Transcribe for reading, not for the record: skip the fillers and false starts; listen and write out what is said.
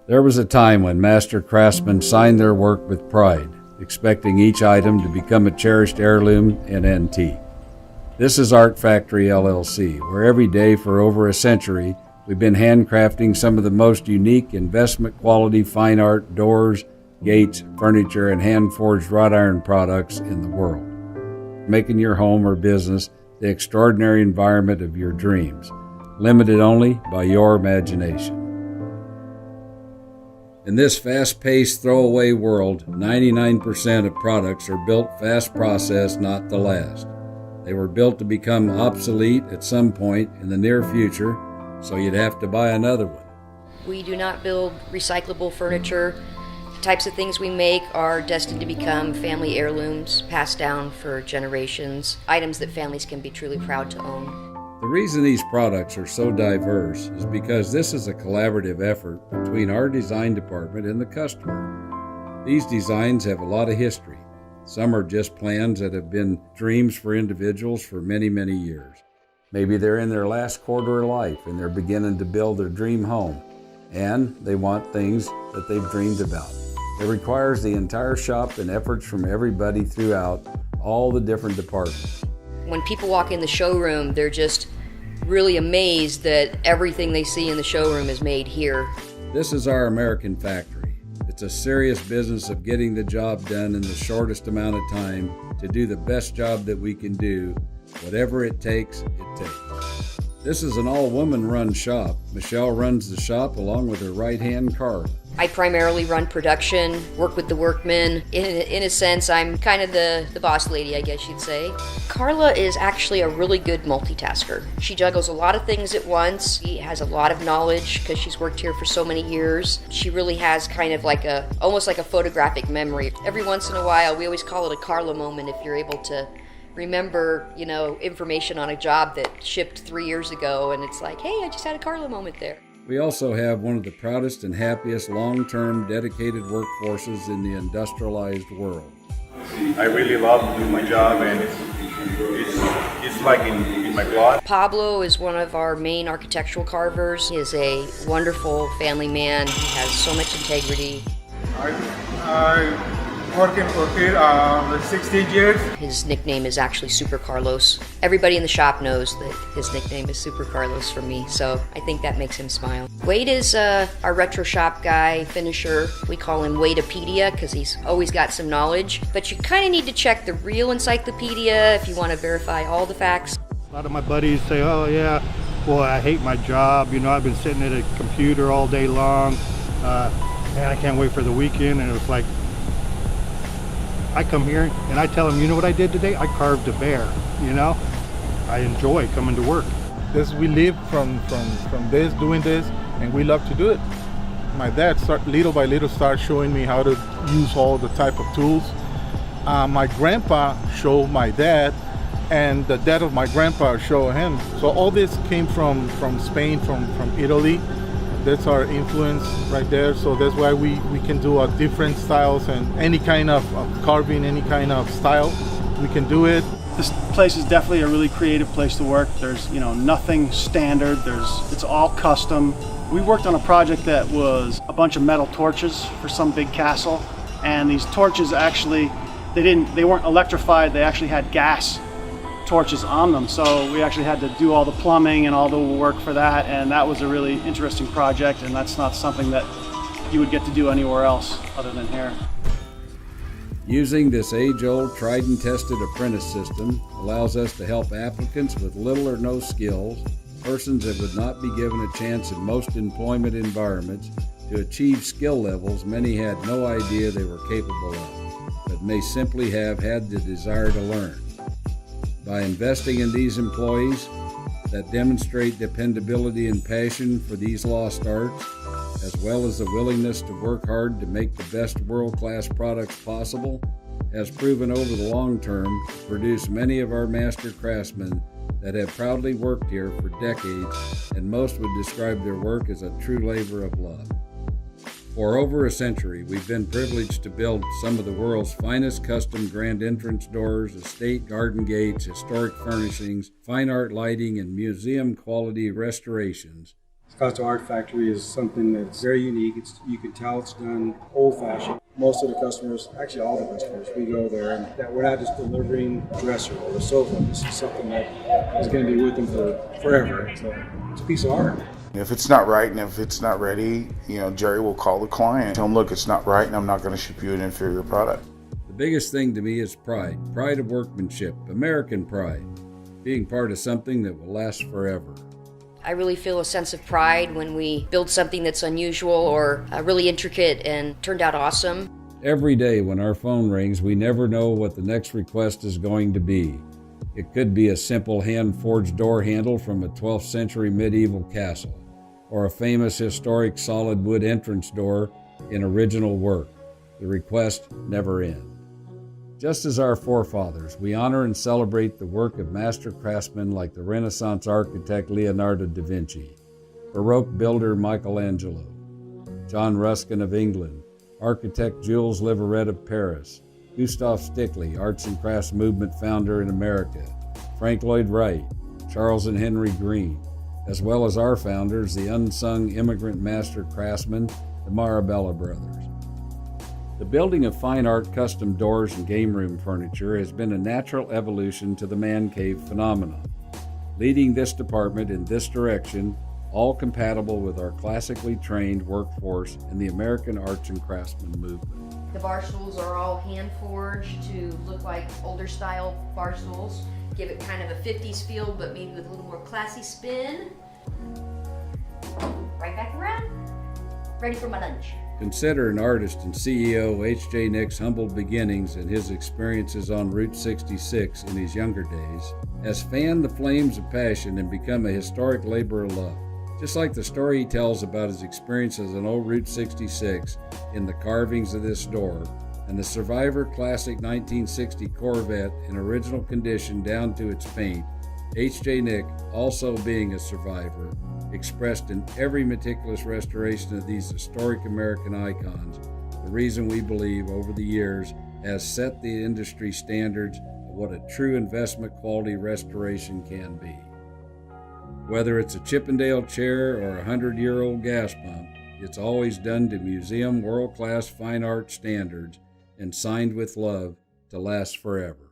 There was a time when master craftsmen signed their work with pride, expecting each item to become a cherished heirloom and antique. This is Art Factory LLC, where every day for over a century, we've been handcrafting some of the most unique investment quality fine art doors, gates, furniture, and hand-forged wrought iron products in the world, making your home or business the extraordinary environment of your dreams, limited only by your imagination. In this fast-paced, throwaway world, 99% of products are built fast process, not to last. They were built to become obsolete at some point in the near future, so you'd have to buy another one. We do not build recyclable furniture. The types of things we make are destined to become family heirlooms, passed down for generations, items that families can be truly proud to own. The reason these products are so diverse is because this is a collaborative effort between our design department and the customer. These designs have a lot of history. Some are just plans that have been dreams for individuals for many, many years. Maybe they're in their last quarter of life and they're beginning to build their dream home, and they want things that they've dreamed about. It requires the entire shop and efforts from everybody throughout all the different departments. When people walk in the showroom, they're just really amazed that everything they see in the showroom is made here. This is our American factory. It's a serious business of getting the job done in the shortest amount of time to do the best job that we can do. Whatever it takes, it takes. This is an all-woman run shop. Michelle runs the shop along with her right-hand Carla. I primarily run production, work with the workmen. In a sense, I'm kind of the boss lady, I guess you'd say. Carla is actually a really good multitasker. She juggles a lot of things at once. She has a lot of knowledge because she's worked here for so many years. She really has kind of like almost like a photographic memory. Every once in a while, we always call it a Carla moment if you're able to remember, information on a job that shipped 3 years ago, and it's like, hey, I just had a Carla moment there. We also have one of the proudest and happiest long-term dedicated workforces in the industrialized world. I really love doing my job, and it's like in my blood. Pablo is one of our main architectural carvers. He is a wonderful family man. He has so much integrity. I working for here 16 years. His nickname is actually Super Carlos. Everybody in the shop knows that his nickname is Super Carlos from me, so I think that makes him smile. Wade is our retro shop guy, finisher. We call him Wadepedia because he's always got some knowledge, but you kind of need to check the real encyclopedia if you want to verify all the facts. A lot of my buddies say, oh yeah, boy, I hate my job. I've been sitting at a computer all day long. Man, I can't wait for the weekend. And it was like, I come here and I tell them, you know what I did today? I carved a bear, I enjoy coming to work. We live from this, doing this, and we love to do it. My dad little by little started showing me how to use all the type of tools. My grandpa showed my dad, and the dad of my grandpa showed him. So all this came from Spain, from Italy. That's our influence right there. So that's why we can do different styles and any kind of carving, any kind of style, we can do it. This place is definitely a really creative place to work. There's nothing standard. It's all custom. We worked on a project that was a bunch of metal torches for some big castle, and these torches actually they weren't electrified. They actually had gas torches on them, so we actually had to do all the plumbing and all the work for that, and that was a really interesting project, and that's not something that you would get to do anywhere else other than here. Using this age-old, tried and tested apprentice system allows us to help applicants with little or no skills, persons that would not be given a chance in most employment environments, to achieve skill levels many had no idea they were capable of, but may simply have had the desire to learn. By investing in these employees that demonstrate dependability and passion for these lost arts, as well as the willingness to work hard to make the best world-class products possible, has proven over the long term to produce many of our master craftsmen that have proudly worked here for decades, and most would describe their work as a true labor of love. For over a century, we've been privileged to build some of the world's finest custom grand entrance doors, estate garden gates, historic furnishings, fine art lighting, and museum quality restorations Scottsdale Art Factory is something that's very unique. You can tell it's done old-fashioned. Most of the customers, actually all the customers, we go there and that we're not just delivering a dresser or a sofa. This is something that is going to be with them for forever. It's a piece of art. If it's not right and if it's not ready, Jerry will call the client, tell him, look, it's not right and I'm not going to ship you an inferior product. The biggest thing to me is pride. Pride of workmanship, American pride. Being part of something that will last forever. I really feel a sense of pride when we build something that's unusual or really intricate and turned out awesome. Every day when our phone rings, we never know what the next request is going to be. It could be a simple hand-forged door handle from a 12th century medieval castle, or a famous historic solid wood entrance door in original work. The request never ends. Just as our forefathers, we honor and celebrate the work of master craftsmen like the Renaissance architect Leonardo da Vinci, Baroque builder Michelangelo, John Ruskin of England, architect Jules Liveret of Paris, Gustav Stickley, arts and crafts movement founder in America, Frank Lloyd Wright, Charles and Henry Green, as well as our founders, the unsung immigrant master craftsmen, the Marabella brothers. The building of fine art custom doors and game room furniture has been a natural evolution to the man cave phenomenon, leading this department in this direction, all compatible with our classically trained workforce and the American arts and craftsman movement. The bar stools are all hand forged to look like older style bar stools. Give it kind of a 50s feel, but maybe with a little more classy spin. Right back around. Ready for my lunch. Consider an artist and CEO H.J. Nick's humble beginnings and his experiences on Route 66 in his younger days has fanned the flames of passion and become a historic labor of love. Just like the story he tells about his experiences on old Route 66 in the carvings of this door, and the Survivor Classic 1960 Corvette in original condition down to its paint, H.J. Nick, also being a survivor, expressed in every meticulous restoration of these historic American icons, the reason we believe over the years has set the industry standards of what a true investment quality restoration can be. Whether it's a Chippendale chair or a 100-year-old gas pump, it's always done to museum world-class fine art standards and signed with love to last forever.